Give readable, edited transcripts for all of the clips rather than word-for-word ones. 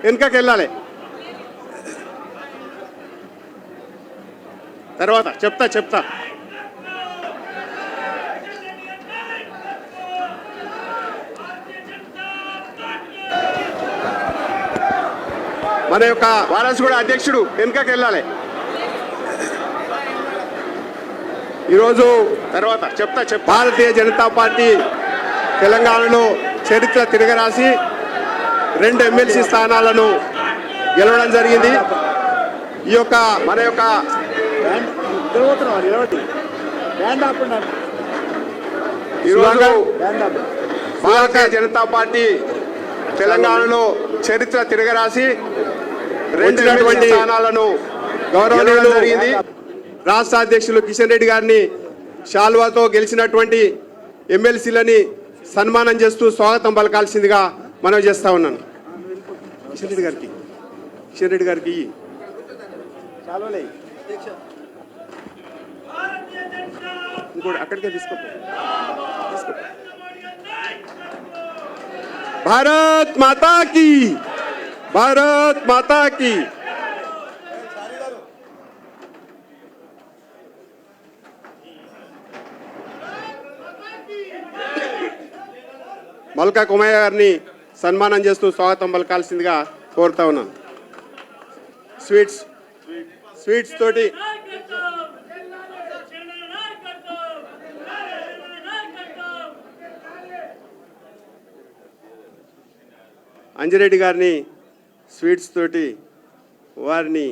వెనుకకి వెళ్ళాలి. తర్వాత చెప్తా మన యొక్క వారసుగూడ అధ్యక్షుడు వెనుకకి వెళ్ళాలి. ఈరోజు తర్వాత చెప్తా భారతీయ జనతా పార్టీ తెలంగాణలో చరిత్ర తిరగరాసి 2 ఎమ్మెల్సీ స్థానాలను గెలవడం జరిగింది. ఈ యొక్క మన యొక్క ఈరోజు భారతీయ జనతా పార్టీ తెలంగాణలో చరిత్ర తిరగరాసి 2 ఎమ్మెల్సీ స్థానాలను గౌరవం జరిగింది. రాష్ట్ర అధ్యక్షులు కిషన్ రెడ్డి గారిని శాల్వాతో గెలిచినటువంటి ఎమ్మెల్సీలని సన్మానం చేస్తూ స్వాగతం పలకాల్సిందిగా మనం చేస్తా ఉన్నాను. కిషన్ రెడ్డి గారికి ఇంకోటి అక్కడికే తీసుకో. భారత్ మాతా కీ మల్కా కుమయ్య గారిని సన్మానం చేస్తూ స్వాగతం పలకాల్సిందిగా కోరుతా ఉన్నాను. స్వీట్స్ తోటి అంజిరెడ్డి గారిని స్వీట్స్ తోటి వారిని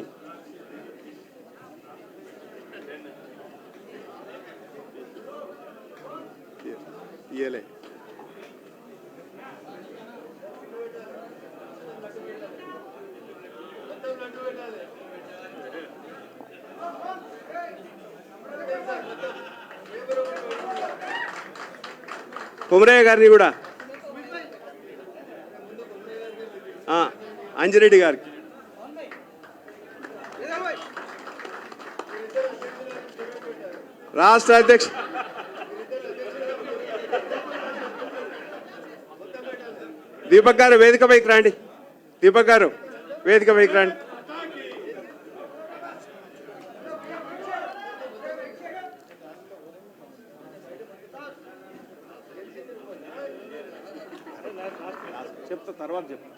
ఇయ్యలే. కుమరయ్య గారిని కూడా అంజిరెడ్డి గారికి రాష్ట్ర అధ్యక్ష దీపక్ గారు వేదిక పైకి రండి. చెప్తా తర్వాత చెప్తా.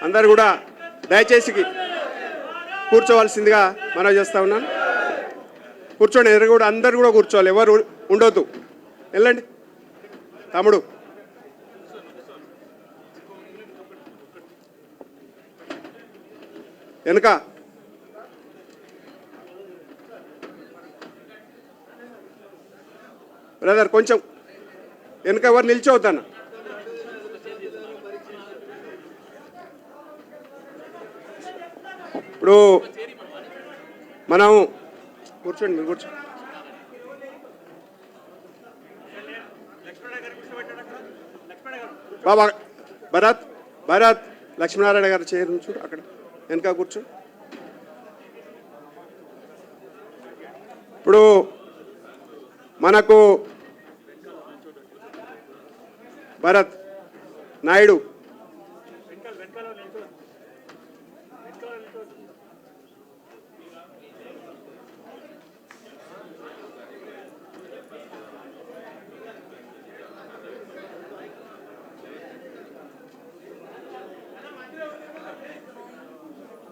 అందరు కూడా దయచేసి కూర్చోవలసిందిగా మనం చేస్తా ఉన్నాను. కూర్చోండి. ఎదురు కూడా అందరు కూడా కూర్చోవాలి, ఎవరు ఉండొద్దు. వెళ్ళండి తమ్ముడు. వెనుక బ్రదర్ కొంచెం వెనుక ఎవరు నిల్చోవద్దన్న. ఇప్పుడు మనం కూర్చోండి, మీరు కూర్చోండి. బాబా భరత్ లక్ష్మీనారాయణ గారు చైర్ చూడు, అక్కడ వెనక కూర్చో. ఇప్పుడు మనకు భరత్ నాయుడు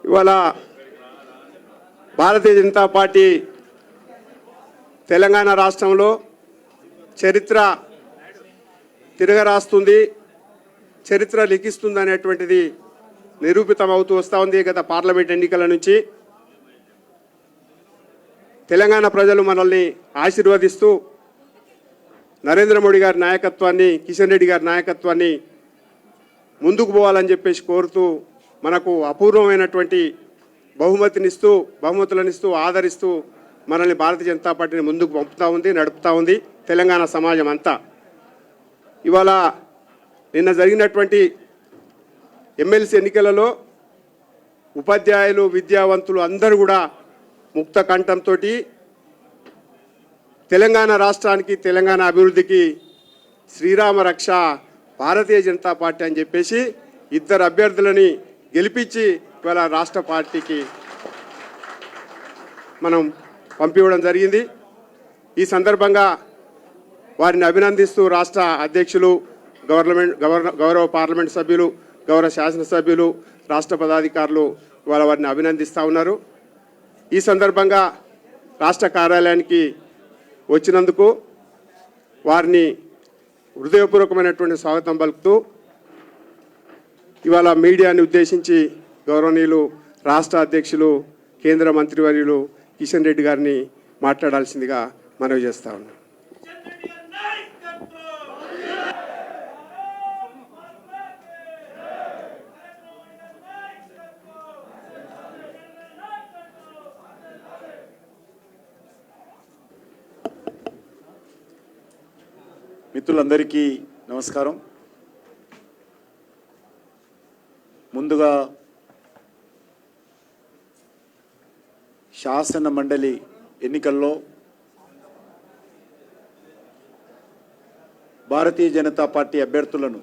ఇవాళ భారతీయ జనతా పార్టీ తెలంగాణ రాష్ట్రంలో చరిత్ర తిరగరాస్తుంది, చరిత్ర లిఖిస్తుంది అనేటువంటిది నిరూపితం అవుతూ వస్తూ ఉంది. గత పార్లమెంట్ ఎన్నికల నుంచి తెలంగాణ ప్రజలు మనల్ని ఆశీర్వదిస్తూ నరేంద్ర మోడీ గారి నాయకత్వాన్ని, కిషన్ రెడ్డి గారి నాయకత్వాన్ని ముందుకు పోవాలని చెప్పేసి కోరుతూ మనకు అపూర్వమైనటువంటి బహుమతులనిస్తూ ఆదరిస్తూ మనల్ని భారతీయ జనతా పార్టీని ముందుకు పంపుతూ ఉంది, నడుపుతూ ఉంది తెలంగాణ సమాజం అంతా. ఇవాళ నిన్న జరిగినటువంటి ఎమ్మెల్సీ ఎన్నికలలో ఉపాధ్యాయులు విద్యావంతులు అందరూ కూడా ముక్త కంఠంతో తెలంగాణ రాష్ట్రానికి తెలంగాణ అభివృద్ధికి శ్రీరామ రక్ష భారతీయ జనతా పార్టీ అని చెప్పేసి ఇద్దరు అభ్యర్థులని గెలిపించి ఇవాళ రాష్ట్ర పార్టీకి మనం పంపివ్వడం జరిగింది. ఈ సందర్భంగా వారిని అభినందిస్తూ రాష్ట్ర అధ్యక్షులు గౌరవ పార్లమెంట్ సభ్యులు గౌరవ శాసనసభ్యులు రాష్ట్ర పదాధికారులు ఇవాళ వారిని అభినందిస్తూ ఉన్నారు. ఈ సందర్భంగా రాష్ట్ర కార్యాలయానికి వచ్చినందుకు వారిని హృదయపూర్వకమైనటువంటి స్వాగతం పలుకుతూ ఇవాళ మీడియాని ఉద్దేశించి గౌరవనీయులు రాష్ట్ర అధ్యక్షులు కేంద్ర మంత్రివర్యులు కిషన్ రెడ్డి గారిని మాట్లాడాల్సిందిగా మనవి చేస్తా ఉన్నాం. మిత్రులందరికీ నమస్కారం. ముందుగా శాసన మండలి ఎన్నికల్లో భారతీయ జనతా పార్టీ అభ్యర్థులను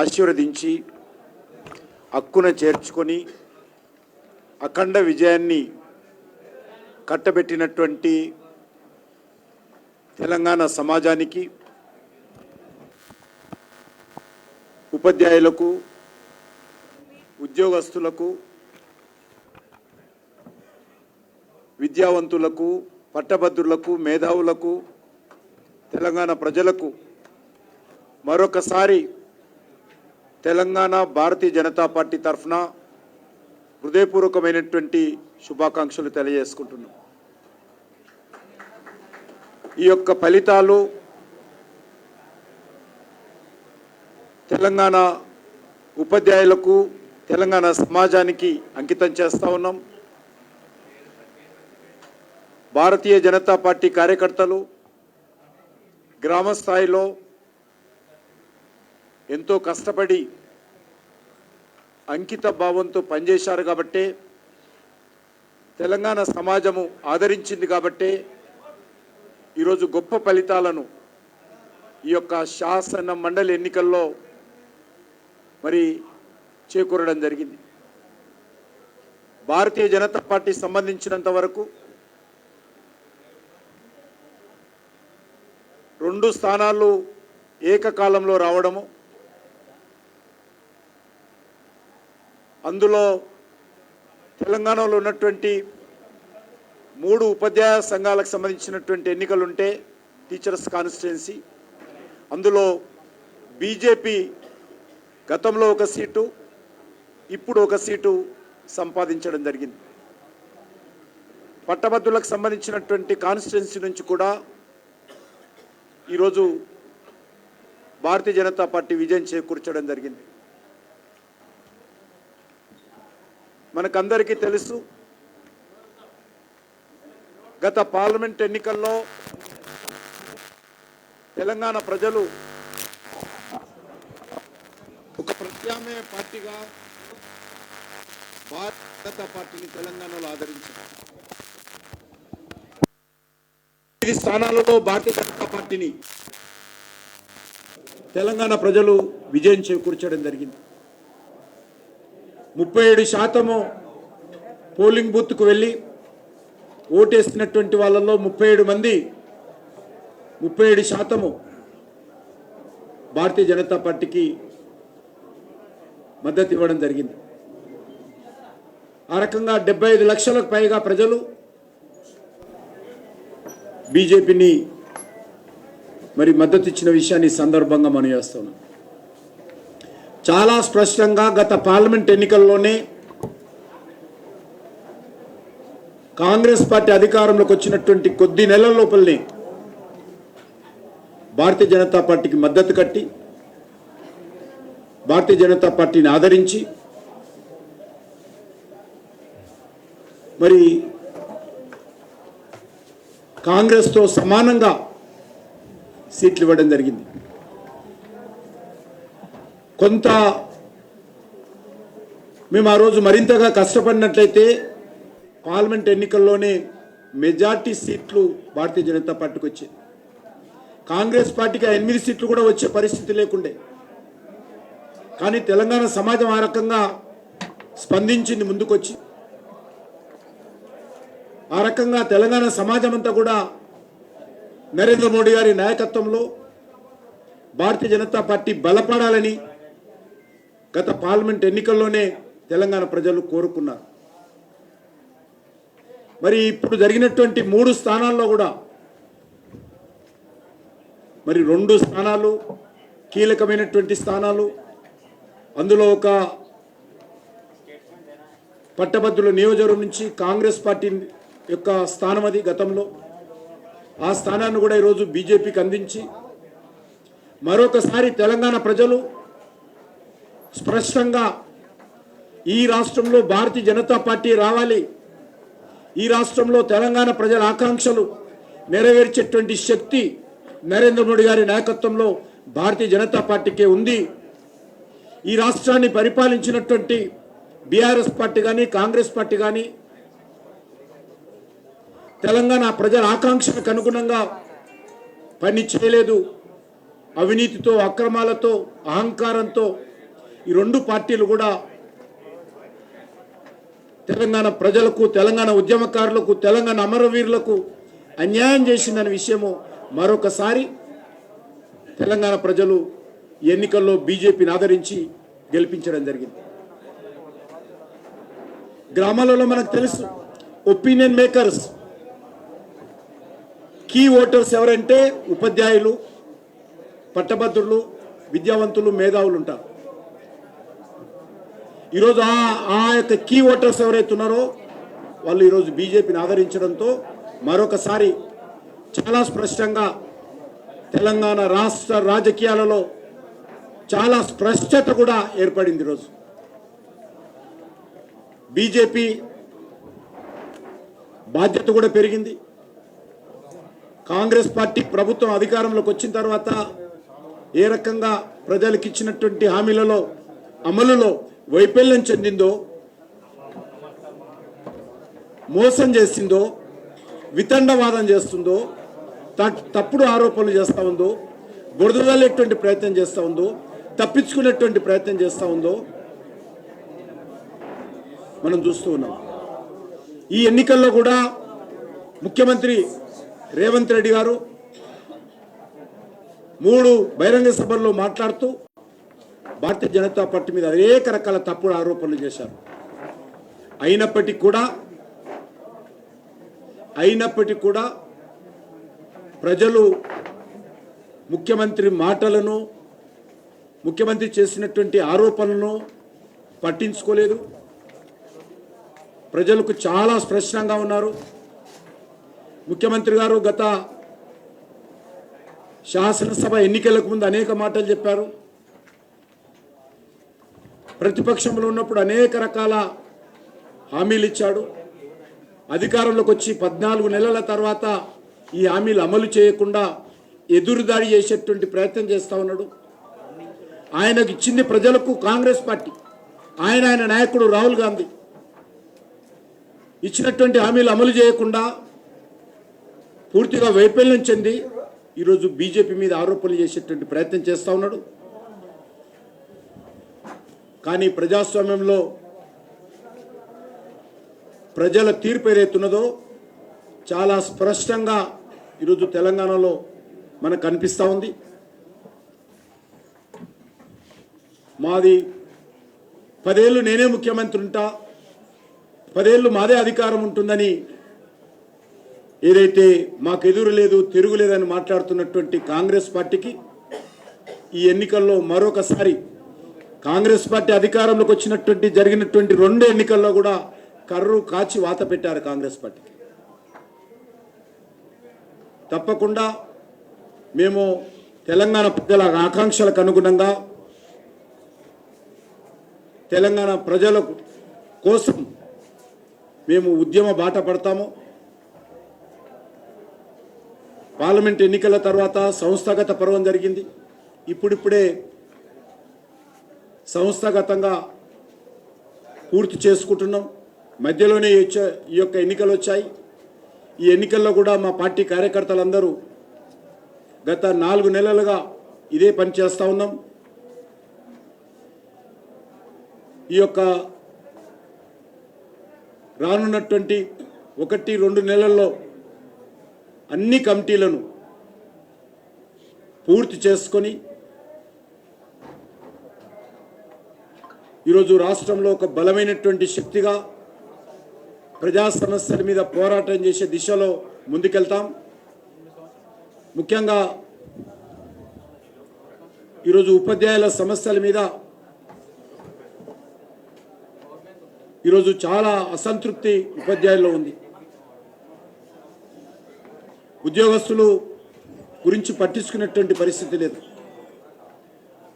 ఆశీర్వదించి హక్కున చేర్చుకొని అఖండ విజయాన్ని కట్టబెట్టినటువంటి తెలంగాణ సమాజానికి, ఉపాధ్యాయులకు, ఉద్యోగస్తులకు, విద్యావంతులకు, పట్టభద్రులకు, మేధావులకు, తెలంగాణ ప్రజలకు మరొకసారి తెలంగాణ భారతీయ జనతా పార్టీ తరఫున హృదయపూర్వకమైనటువంటి శుభాకాంక్షలు తెలియజేసుకుంటున్నాం. ఈ యొక్క ఫలితాలు తెలంగాణ ఉపాధ్యాయులకు, తెలంగాణ సమాజానికి అంకితం చేస్తూ ఉన్నాం. భారతీయ జనతా పార్టీ కార్యకర్తలు గ్రామ స్థాయిలో ఎంతో కష్టపడి అంకిత భావంతో పనిచేశారు కాబట్టే, తెలంగాణ సమాజము ఆదరించింది కాబట్టే ఈరోజు గొప్ప ఫలితాలను ఈ యొక్క శాసన మండలి ఎన్నికల్లో మరి చేకూరడం జరిగింది. భారతీయ జనతా పార్టీ సంబంధించినంత వరకు 2 స్థానాలు ఏకకాలంలో రావడము, అందులో తెలంగాణలో ఉన్నటువంటి 3 ఉపాధ్యాయ సంఘాలకు సంబంధించినటువంటి ఎన్నికలుంటే టీచర్స్ కాన్స్టిట్యున్సీ, అందులో బీజేపీ గతంలో 1 సీటు, ఇప్పుడు 1 సీటు సంపాదించడం జరిగింది. పట్టభద్రులకు సంబంధించినటువంటి కాన్స్టిట్యున్సీ నుంచి కూడా ఈరోజు భారతీయ జనతా పార్టీ విజయం చేకూర్చడం జరిగింది. మనకందరికీ తెలుసు, గత పార్లమెంట్ ఎన్నికల్లో తెలంగాణ ప్రజలు ఒక ప్రత్యామ్నాయ పార్టీగా భారతీయ జనతా పార్టీని తెలంగాణలో ఆదరించారు. 5 స్థానాలలో భారతీయ జనతా పార్టీని తెలంగాణ ప్రజలు విజయం చేకూర్చడం జరిగింది. 37% పోలింగ్ బూత్కు వెళ్ళి ఓటేసినటువంటి వాళ్ళలో 37% భారతీయ జనతా పార్టీకి మద్దతు ఇవ్వడం జరిగింది. ఆ రకంగా 75 లక్షలకు పైగా ప్రజలు బీజేపీని మరి మద్దతు ఇచ్చిన విషయాన్ని సందర్భంగా మనం చేస్తున్నాం. చాలా స్పష్టంగా గత పార్లమెంట్ ఎన్నికల్లోనే కాంగ్రెస్ పార్టీ అధికారంలోకి వచ్చినటువంటి కొద్ది నెలల లోపలనే భారతీయ జనతా పార్టీకి మద్దతు కట్టి భారతీయ జనతా పార్టీని ఆదరించి మరి కాంగ్రెస్తో సమానంగా సీట్లు ఇవ్వడం జరిగింది. కొంత మేము ఆ రోజు మరింతగా కష్టపడినట్లయితే పార్లమెంట్ ఎన్నికల్లోనే మెజార్టీ సీట్లు భారతీయ జనతా పార్టీకి వచ్చాయి. కాంగ్రెస్ పార్టీకి 8 సీట్లు కూడా వచ్చే పరిస్థితి లేకుండే. కానీ తెలంగాణ సమాజం ఆ రకంగా స్పందించింది, ముందుకొచ్చి ఆ రకంగా తెలంగాణ సమాజం అంతా కూడా నరేంద్ర మోడీ గారి నాయకత్వంలో భారతీయ జనతా పార్టీ బలపడాలని గత పార్లమెంట్ ఎన్నికల్లోనే తెలంగాణ ప్రజలు కోరుకున్నారు. మరి ఇప్పుడు జరిగినటువంటి 3 స్థానాల్లో కూడా మరి 2 స్థానాలు కీలకమైనటువంటి స్థానాలు. అందులో ఒక పట్టభద్రుల నియోజకవర్గం నుంచి కాంగ్రెస్ పార్టీ యొక్క స్థానం అది గతంలో. ఆ స్థానాన్ని కూడా ఈరోజు బీజేపీకి అందించి మరొకసారి తెలంగాణ ప్రజలు స్పష్టంగా ఈ రాష్ట్రంలో భారతీయ జనతా పార్టీ రావాలి, ఈ రాష్ట్రంలో తెలంగాణ ప్రజల ఆకాంక్షలు నెరవేర్చేటువంటి శక్తి నరేంద్ర మోడీ గారి నాయకత్వంలో భారతీయ జనతా పార్టీకే ఉంది. ఈ రాష్ట్రాన్ని పరిపాలించినటువంటి బీఆర్ఎస్ పార్టీ కానీ కాంగ్రెస్ పార్టీ కానీ తెలంగాణ ప్రజల ఆకాంక్షలకు అనుగుణంగా పని చేయలేదు. అవినీతితో, అక్రమాలతో, అహంకారంతో ఈ 2 పార్టీలు కూడా తెలంగాణ ప్రజలకు, తెలంగాణ ఉద్యమకారులకు, తెలంగాణ అమరవీరులకు అన్యాయం చేసిందనే విషయము మరొకసారి తెలంగాణ ప్రజలు ఎన్నికల్లో బీజేపీని ఆదరించి గెలిపించడం జరిగింది. గ్రామాలలో మనకు తెలుసు ఒపీనియన్ మేకర్స్, కీ ఓటర్స్ ఎవరంటే ఉపాధ్యాయులు, పట్టభద్రులు, విద్యావంతులు, మేధావులు ఉంటారు. ఈరోజు ఆ యొక్క కీ ఓటర్స్ ఎవరైతే ఉన్నారో వాళ్ళు ఈరోజు బీజేపీని ఆదరించడంతో మరొకసారి చాలా స్పష్టంగా తెలంగాణ రాష్ట్ర రాజకీయాలలో చాలా స్పష్టత కూడా ఏర్పడింది. ఈరోజు బీజేపీ బాధ్యత కూడా పెరిగింది. కాంగ్రెస్ పార్టీ ప్రభుత్వం అధికారంలోకి వచ్చిన తర్వాత ఏ రకంగా ప్రజలకు ఇచ్చినటువంటి హామీలలో అమలులో వైఫల్యం చెందిందో, మోసం చేసిందో, వితండవాదం చేస్తుందో, తప్పుడు ఆరోపణలు చేస్తూ ఉందో, బురదలేటువంటి ప్రయత్నం చేస్తూ ఉందో, తప్పించుకునేటువంటి ప్రయత్నం చేస్తూ ఉందో మనం చూస్తూ ఉన్నాం. ఈ ఎన్నికల్లో కూడా ముఖ్యమంత్రి రేవంత్ రెడ్డి గారు 3 బహిరంగ సభల్లో మాట్లాడుతూ భారతీయ జనతా పార్టీ మీద అనేక రకాల తప్పుడు ఆరోపణలు చేశారు. అయినప్పటికీ కూడా ప్రజలు ముఖ్యమంత్రి మాటలను, ముఖ్యమంత్రి చేసినటువంటి ఆరోపణలను పట్టించుకోలేదు. ప్రజలకు చాలా స్పష్టంగా ఉన్నారు. ముఖ్యమంత్రి గారు గత శాసనసభ ఎన్నికలకు ముందు అనేక మాటలు చెప్పారు. ప్రతిపక్షంలో ఉన్నప్పుడు అనేక రకాల హామీలు ఇచ్చాడు. అధికారంలోకి వచ్చి 14 నెలల తర్వాత ఈ హామీలు అమలు చేయకుండా ఎదురుదాడి చేసేటువంటి ప్రయత్నం చేస్తూ ఉన్నాడు. ఆయనకు ఇచ్చింది ప్రజలకు కాంగ్రెస్ పార్టీ, ఆయన నాయకుడు రాహుల్ గాంధీ ఇచ్చినటువంటి హామీలు అమలు చేయకుండా పూర్తిగా వైఫల్యం చెంది ఈరోజు బీజేపీ మీద ఆరోపణలు చేసేటువంటి ప్రయత్నం చేస్తూ ఉన్నాడు. కానీ ప్రజాస్వామ్యంలో ప్రజల తీర్పు ఏదైతున్నదో చాలా స్పష్టంగా ఈరోజు తెలంగాణలో మనకు కనిపిస్తూ ఉంది. మాది 10 ఏళ్ళు నేనే ముఖ్యమంత్రి ఉంటా, 10 ఏళ్ళు మాదే అధికారం ఉంటుందని ఏదైతే మాకు ఎదురు లేదు, తిరుగులేదని మాట్లాడుతున్నటువంటి కాంగ్రెస్ పార్టీకి ఈ ఎన్నికల్లో మరొకసారి కాంగ్రెస్ పార్టీ అధికారంలోకి వచ్చినటువంటి జరిగినటువంటి 2 ఎన్నికల్లో కూడా కర్రు కాచి వాత పెట్టారు కాంగ్రెస్ పార్టీకి. తప్పకుండా మేము తెలంగాణ ప్రజల ఆకాంక్షలకు అనుగుణంగా తెలంగాణ ప్రజల కోసం మేము ఉద్యమ బాట పడతాము. పార్లమెంట్ ఎన్నికల తర్వాత సంస్థాగత పర్వం జరిగింది. ఇప్పుడిప్పుడే సంస్థాగతంగా పూర్తి చేసుకుంటున్నాం. మధ్యలోనే ఈ యొక్క ఎన్నికలు వచ్చాయి. ఈ ఎన్నికల్లో కూడా మా పార్టీ కార్యకర్తలందరూ గత 4 నెలలుగా ఇదే పని చేస్తూ ఉన్నాం. ఈ యొక్క రానున్నటువంటి 1-2 నెలల్లో అన్ని కమిటీలను పూర్తి చేసుకొని ఈరోజు రాష్ట్రంలో ఒక బలమైనటువంటి శక్తిగా ప్రజా సమస్యల మీద పోరాటం చేసే దిశలో ముందుకెళ్తాం. ముఖ్యంగా ఈరోజు ఉపాధ్యాయుల సమస్యల మీద ఈరోజు చాలా అసంతృప్తి ఉపాధ్యాయుల్లో ఉంది. ఉద్యోగస్తులు గురించి పట్టించుకునేటువంటి పరిస్థితి లేదు.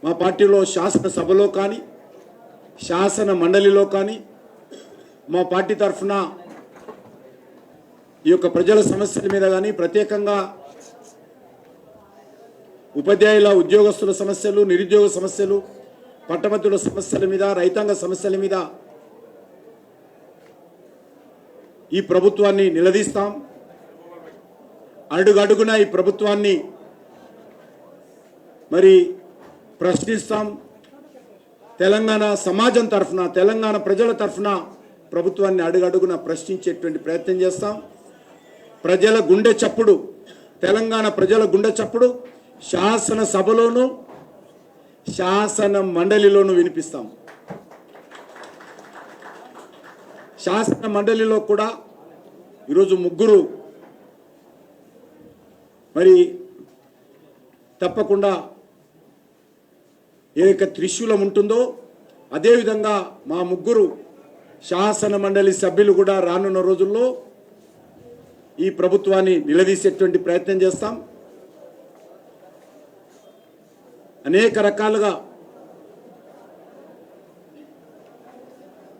మా పార్టీలో శాసనసభలో కానీ శాసన మండలిలో కానీ మా పార్టీ తరఫున ఈ యొక్క ప్రజల సమస్యల మీద కానీ ప్రత్యేకంగా ఉపాధ్యాయుల ఉద్యోగస్తుల సమస్యలు, నిరుద్యోగ సమస్యలు, పట్టభద్రుల సమస్యల మీద, రైతాంగ సమస్యల మీద ఈ ప్రభుత్వాన్ని నిలదీస్తాం. అడుగడుగున ఈ ప్రభుత్వాన్ని మరి ప్రశ్నిస్తాం. తెలంగాణ సమాజం తరఫున, తెలంగాణ ప్రజల తరఫున ప్రభుత్వాన్ని అడుగడుగున ప్రశ్నించేటువంటి ప్రయత్నం చేస్తాం. ప్రజల గుండె చప్పుడు, తెలంగాణ ప్రజల గుండె చప్పుడు శాసనసభలోనూ శాసన మండలిలోనూ వినిపిస్తాం. శాసన మండలిలో కూడా ఈరోజు 3 మరి తప్పకుండా ఏక త్రిశూలం ఉంటుందో అదేవిధంగా మా 3 శాసన మండలి సభ్యులు కూడా రానున్న రోజుల్లో ఈ ప్రభుత్వాన్ని నిలదీసేటువంటి ప్రయత్నం చేస్తాం. అనేక రకాలుగా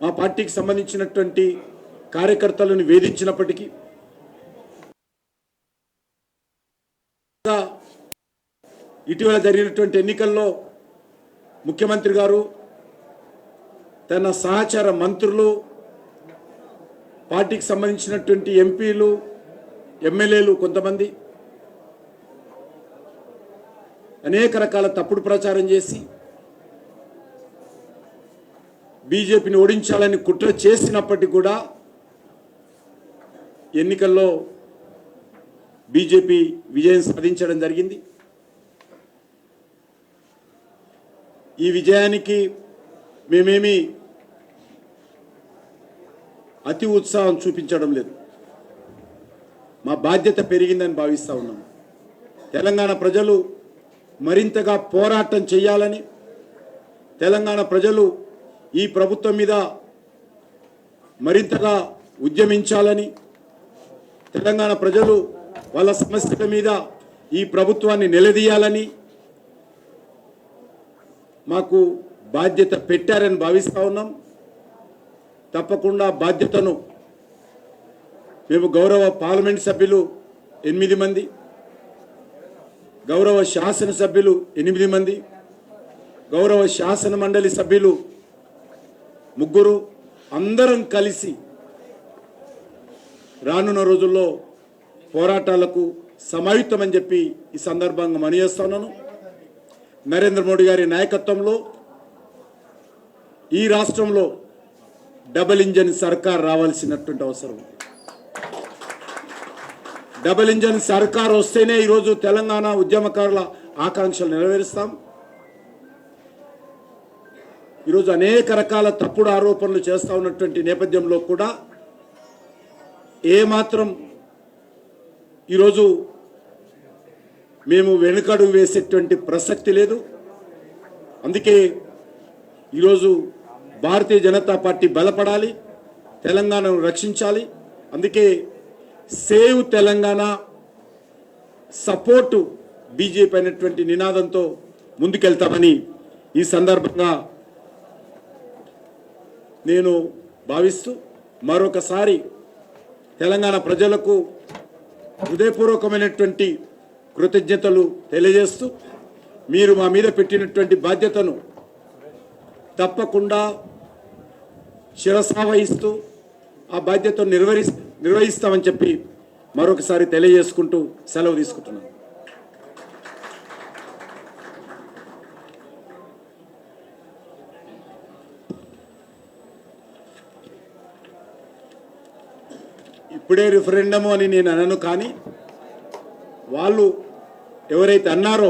మా పార్టీకి సంబంధించినటువంటి కార్యకర్తలను వేధించినప్పటికీ ఇటీవల జరిగినటువంటి ఎన్నికల్లో ముఖ్యమంత్రి గారు తన సహచర మంత్రులు, పార్టీకి సంబంధించినటువంటి ఎంపీలు, ఎమ్మెల్యేలు కొంతమంది అనేక రకాల తప్పుడు ప్రచారం చేసి బీజేపీని ఓడించాలని కుట్ర చేసినప్పటికీ కూడా ఎన్నికల్లో బీజేపీ విజయం సాధించడం జరిగింది. ఈ విజయానికి మేమేమి అతి ఉత్సాహం చూపించడం లేదు. మా బాధ్యత పెరిగిందని భావిస్తూ ఉన్నాం. తెలంగాణ ప్రజలు మరింతగా పోరాటం చేయాలని, తెలంగాణ ప్రజలు ఈ ప్రభుత్వం మీద మరింతగా ఉద్యమించాలని, తెలంగాణ ప్రజలు వాళ్ళ సమస్యల మీద ఈ ప్రభుత్వాన్ని నిలదీయాలని మాకు బాధ్యత పెట్టారని భావిస్తూ ఉన్నాం. తప్పకుండా బాధ్యతను మేము గౌరవ పార్లమెంట్ సభ్యులు 8 మంది, గౌరవ శాసనసభ్యులు 8 మంది, గౌరవ శాసన మండలి సభ్యులు 3 అందరం కలిసి రానున్న రోజుల్లో పోరాటాలకు సమాయుత్తమని చెప్పి ఈ సందర్భంగా మనయేస్తున్నాను. నరేంద్ర మోడీ గారి నాయకత్వంలో ఈ రాష్ట్రంలో డబుల్ ఇంజన్ సర్కార్ రావాల్సినటువంటి అవసరం ఉంది. డబుల్ ఇంజన్ సర్కార్ వస్తేనే ఈరోజు తెలంగాణ ఉద్యమకారుల ఆకాంక్షలు నెరవేరుస్తాం. ఈరోజు అనేక రకాల తప్పుడు ఆరోపణలు చేస్తూ ఉన్నటువంటి నేపథ్యంలో కూడా ఏమాత్రం ఈరోజు మేము వెనుకడుగు వేసేటువంటి ప్రసక్తి లేదు. అందుకే ఈరోజు భారతీయ జనతా పార్టీ బలపడాలి, తెలంగాణను రక్షించాలి. అందుకే సేవ్ తెలంగాణ, సపోర్టు బీజేపీ అనేటువంటి నినాదంతో ముందుకెళ్తామని ఈ సందర్భంగా నేను భావిస్తూ మరొకసారి తెలంగాణ ప్రజలకు హృదయపూర్వకమైనటువంటి కృతజ్ఞతలు తెలియజేస్తూ మీరు మా మీద పెట్టినటువంటి బాధ్యతను తప్పకుండా శిరసావహిస్తూ ఆ బాధ్యతను నిర్వహిస్తామని చెప్పి మరొకసారి తెలియజేసుకుంటూ సెలవు తీసుకుంటున్నాను. ఇప్పుడే రిఫరెండము అని నేను అనను, కానీ వాళ్ళు ఎవరైతే అన్నారో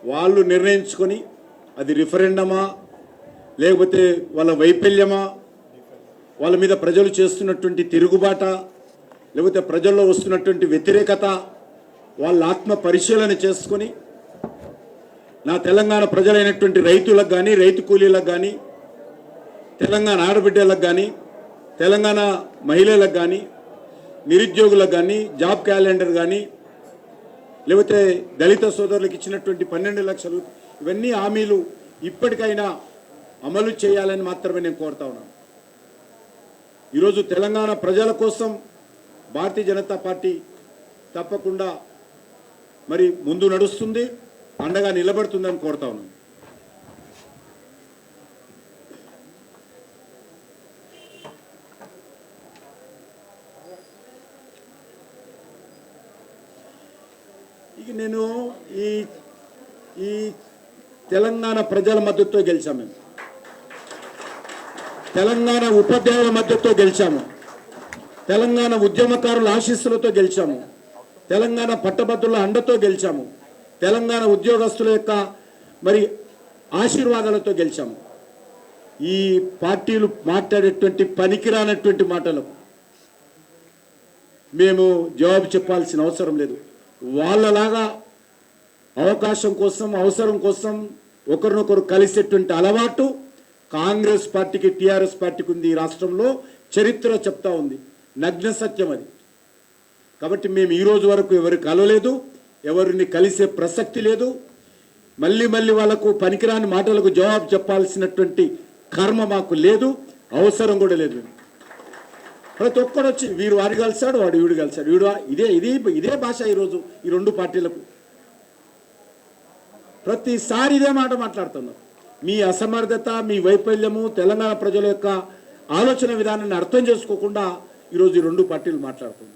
వాళ్ళు నిర్ణయించుకొని అది రిఫరెండమా లేకపోతే వాళ్ళ వైఫల్యమా, వాళ్ళ మీద ప్రజలు చేస్తున్నటువంటి తిరుగుబాట, లేకపోతే ప్రజల్లో వస్తున్నటువంటి వ్యతిరేకత, వాళ్ళ ఆత్మ పరిశీలన చేసుకొని నా తెలంగాణ ప్రజలైనటువంటి రైతులకు కానీ, రైతు కూలీలకు కానీ, తెలంగాణ ఆడబిడ్డలకు కానీ, తెలంగాణ మహిళలకు కానీ, నిరుద్యోగులకు కానీ, జాబ్ క్యాలెండర్ కానీ, లేకపోతే దళిత సోదరులకు ఇచ్చినటువంటి 12 లక్షలు, ఇవన్నీ హామీలు ఇప్పటికైనా అమలు చేయాలని మాత్రమే నేను కోరుతా ఉన్నాను. ఈరోజు తెలంగాణ ప్రజల కోసం భారతీయ జనతా పార్టీ తప్పకుండా మరి ముందు నడుస్తుంది, అండగా నిలబడుతుందని కోరుతా ఉన్నాను. ఇక నేను ఈ తెలంగాణ ప్రజల మద్దతుతో గెలిచాము. మేము తెలంగాణ ఉపాధ్యాయుల మద్దతుతో గెలిచాము, తెలంగాణ ఉద్యమకారుల ఆశీస్సులతో గెలిచాము, తెలంగాణ పట్టభద్రుల అండతో గెలిచాము, తెలంగాణ ఉద్యోగస్తుల యొక్క మరి ఆశీర్వాదాలతో గెలిచాము. ఈ పార్టీలు మాట్లాడేటువంటి పనికిరానటువంటి మాటలు మేము జవాబు చెప్పాల్సిన అవసరం లేదు. వాళ్ళలాగా అవకాశం కోసం, అవసరం కోసం ఒకరినొకరు కలిసేటువంటి అలవాటు కాంగ్రెస్ పార్టీకి, టీఆర్ఎస్ పార్టీకి ఉంది. ఈ రాష్ట్రంలో చరిత్ర చెప్తా ఉంది, నగ్న సత్యం అది. కాబట్టి మేము ఈ రోజు వరకు ఎవరు కలవలేదు, ఎవరిని కలిసే ప్రసక్తి లేదు. మళ్ళీ వాళ్ళకు పనికిరాని మాటలకు జవాబు చెప్పాల్సినటువంటి కర్మ మాకు లేదు, అవసరం కూడా లేదు. ప్రతి ఒక్కడు వచ్చి వీడు వాడు కలిసాడు, వాడు వీడు కలిసాడు, ఇదే భాష ఈరోజు ఈ రెండు పార్టీలకు. ప్రతిసారి ఇదే మాట మాట్లాడుతున్నారు. మీ అసమర్థత, మీ వైఫల్యము, తెలంగాణ ప్రజల యొక్క ఆలోచన విధానాన్ని అర్థం చేసుకోకుండా ఈరోజు ఈ రెండు పార్టీలు మాట్లాడుతుంది.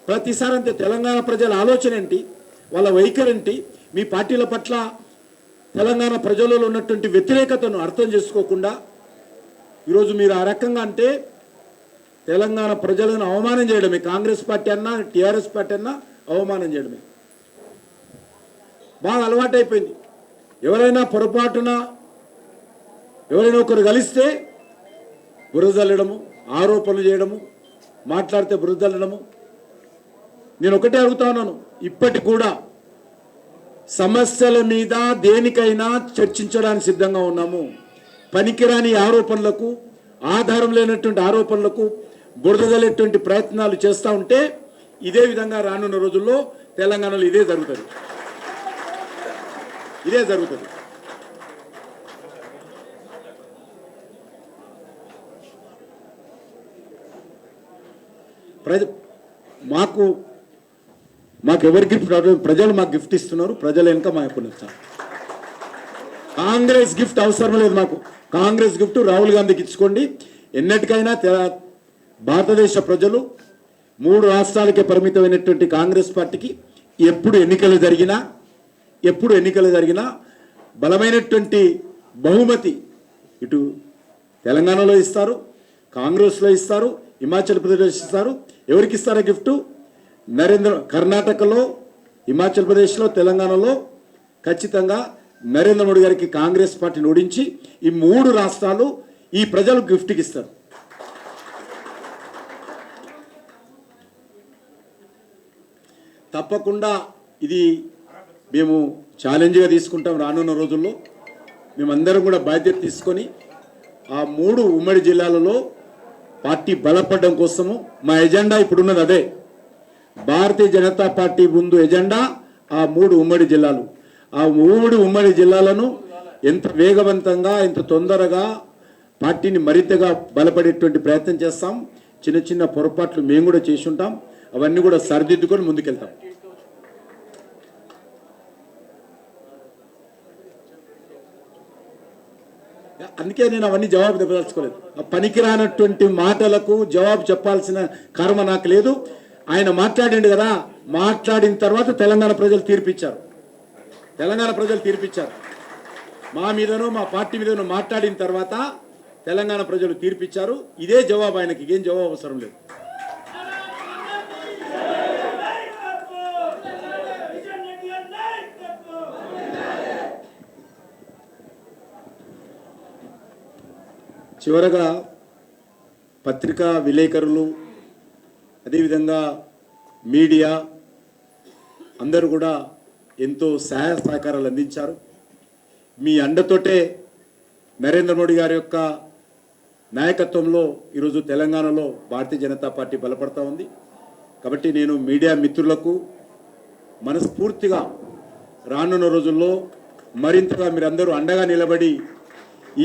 ప్రతిసారి అంతే. తెలంగాణ ప్రజల ఆలోచన ఏంటి, వాళ్ళ వైఖరి ఏంటి, మీ పార్టీల పట్ల తెలంగాణ ప్రజలలో ఉన్నటువంటి వ్యతిరేకతను అర్థం చేసుకోకుండా ఈరోజు మీరు ఆ రకంగా అంటే తెలంగాణ ప్రజలను అవమానం చేయడమే. కాంగ్రెస్ పార్టీ అన్నా, టీఆర్ఎస్ పార్టీ అన్నా అవమానం చేయడమే బాగా అలవాటైపోయింది. ఎవరైనా పొరపాటున ఎవరైనా ఒకరు కలిస్తే బురదల్లడము, ఆరోపణలు చేయడము, మాట్లాడితే బురదల్లడము. నేను ఒకటే అడుగుతా ఉన్నాను, ఇప్పటికి కూడా సమస్యల మీద దేనికైనా చర్చించడానికి సిద్ధంగా ఉన్నాము. పనికిరాని ఆరోపణలకు, ఆధారం లేనటువంటి ఆరోపణలకు బురదలేటువంటి ప్రయత్నాలు చేస్తూ ఉంటే ఇదే విధంగా రానున్న రోజుల్లో తెలంగాణలో ఇదే జరుగుతుంది. మాకు ఎవరి గిఫ్ట్, ప్రజలు మాకు గిఫ్ట్ ఇస్తున్నారు. ప్రజలు వెనుక మా యొక్క కాంగ్రెస్ గిఫ్ట్ అవసరం లేదు మాకు. కాంగ్రెస్ గిఫ్ట్ రాహుల్ గాంధీకి ఇచ్చుకోండి. ఎన్నటికైనా భారతదేశ ప్రజలు 3 రాష్ట్రాలకే పరిమితమైనటువంటి కాంగ్రెస్ పార్టీకి ఎప్పుడు ఎన్నికలు జరిగినా బలమైనటువంటి బహుమతి ఇటు తెలంగాణలో ఇస్తారు, కాంగ్రెస్లో ఇస్తారు, హిమాచల్ ప్రదేశ్ ఇస్తారు. ఎవరికి ఇస్తారా గిఫ్ట్? కర్ణాటకలో, హిమాచల్ ప్రదేశ్లో, తెలంగాణలో ఖచ్చితంగా నరేంద్ర మోడీ గారికి కాంగ్రెస్ పార్టీని ఓడించి ఈ 3 రాష్ట్రాలు ఈ ప్రజలకు గిఫ్ట్కి ఇస్తారు. తప్పకుండా ఇది మేము ఛాలెంజ్గా తీసుకుంటాం. రానున్న రోజుల్లో మేమందరం కూడా బాధ్యత తీసుకొని ఆ 3 ఉమ్మడి జిల్లాలలో పార్టీ బలపడడం కోసము మా ఎజెండా ఇప్పుడున్నది అదే. భారతీయ జనతా పార్టీ ముందు ఎజెండా ఆ 3 ఉమ్మడి జిల్లాలు. ఆ 3 ఉమ్మడి జిల్లాలను ఎంత వేగవంతంగా, ఎంత తొందరగా పార్టీని మరింతగా బలపడేటువంటి ప్రయత్నం చేస్తాం. చిన్న పొరపాట్లు మేము కూడా చేసి ఉంటాం, అవన్నీ కూడా సరిదిద్దుకొని ముందుకెళ్తాం. అందుకే నేను అవన్నీ జవాబు చెప్పదలుచుకోలేదు. ఆ పనికిరానటువంటి మాటలకు జవాబు చెప్పాల్సిన కర్మ నాకు లేదు. ఆయన మాట్లాడిండు కదా, మాట్లాడిన తర్వాత తెలంగాణ ప్రజలు తీర్పిచ్చారు. తెలంగాణ ప్రజలు తీర్పిచ్చారు. మా మీదనో మా పార్టీ మీదనో మాట్లాడిన తర్వాత తెలంగాణ ప్రజలు తీర్పిచ్చారు. ఇదే జవాబు ఆయనకి, ఏం జవాబు అవసరం లేదు. చివరగా పత్రికా విలేకరులు, అదేవిధంగా మీడియా అందరూ కూడా ఎంతో సహాయ సహకారాలు అందించారు. మీ అండతోటే నరేంద్ర మోడీ గారి యొక్క నాయకత్వంలో ఈరోజు తెలంగాణలో భారతీయ జనతా పార్టీ బలపడతా ఉంది. కాబట్టి నేను మీడియా మిత్రులకు మనస్ఫూర్తిగా రానున్న రోజుల్లో మరింతగా మీరందరూ అండగా నిలబడి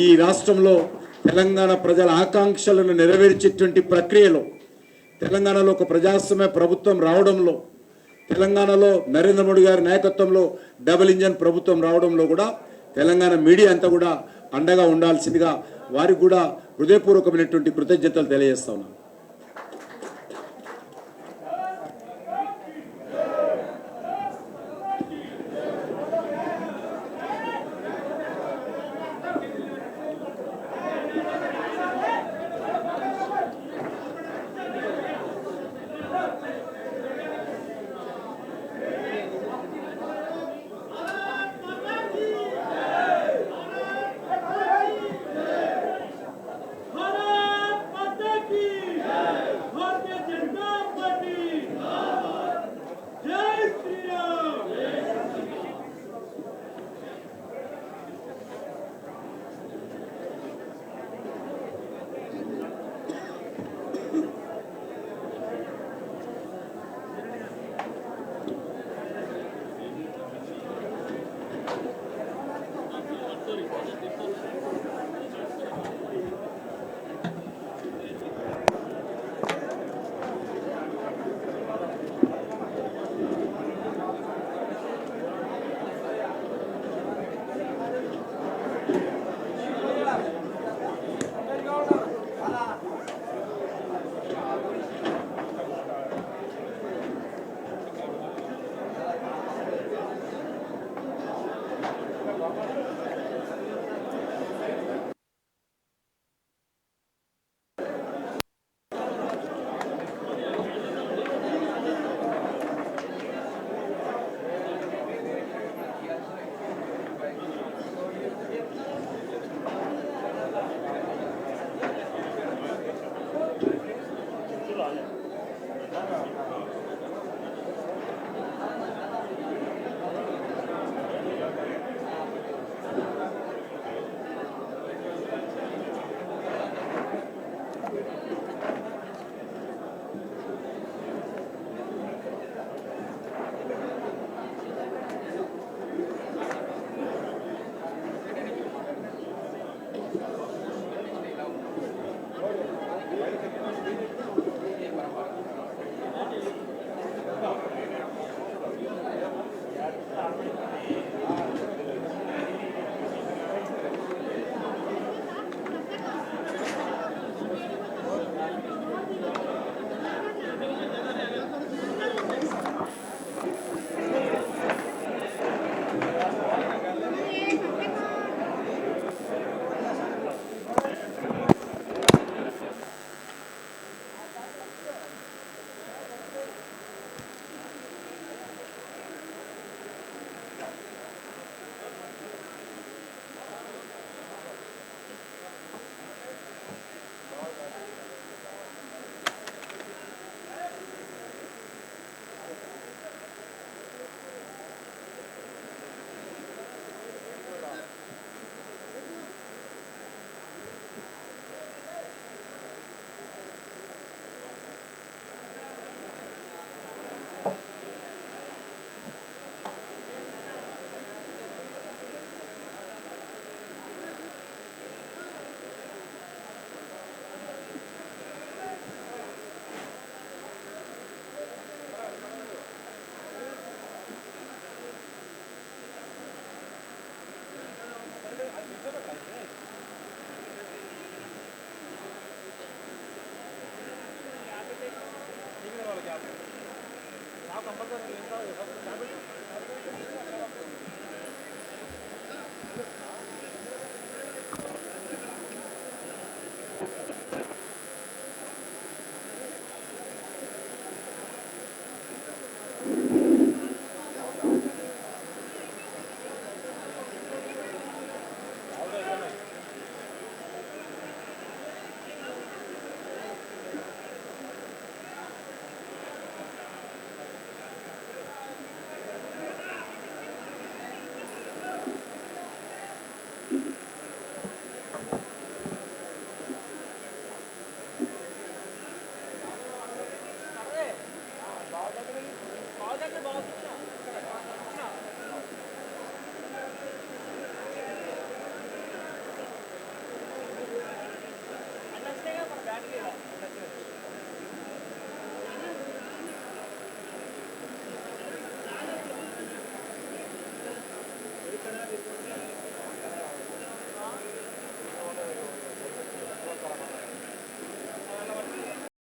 ఈ రాష్ట్రంలో తెలంగాణ ప్రజల ఆకాంక్షలను నెరవేర్చేటువంటి ప్రక్రియలో, తెలంగాణలో ఒక ప్రజాస్వామ్య ప్రభుత్వం రావడంలో, తెలంగాణలో నరేంద్ర మోడీ గారి నాయకత్వంలో డబుల్ ఇంజన్ ప్రభుత్వం రావడంలో కూడా తెలంగాణ మీడియా అంతా కూడా అండగా ఉండాల్సిందిగా వారికి కూడా హృదయపూర్వకమైనటువంటి కృతజ్ఞతలు తెలియజేస్తా ఉన్నాను. भारत माता की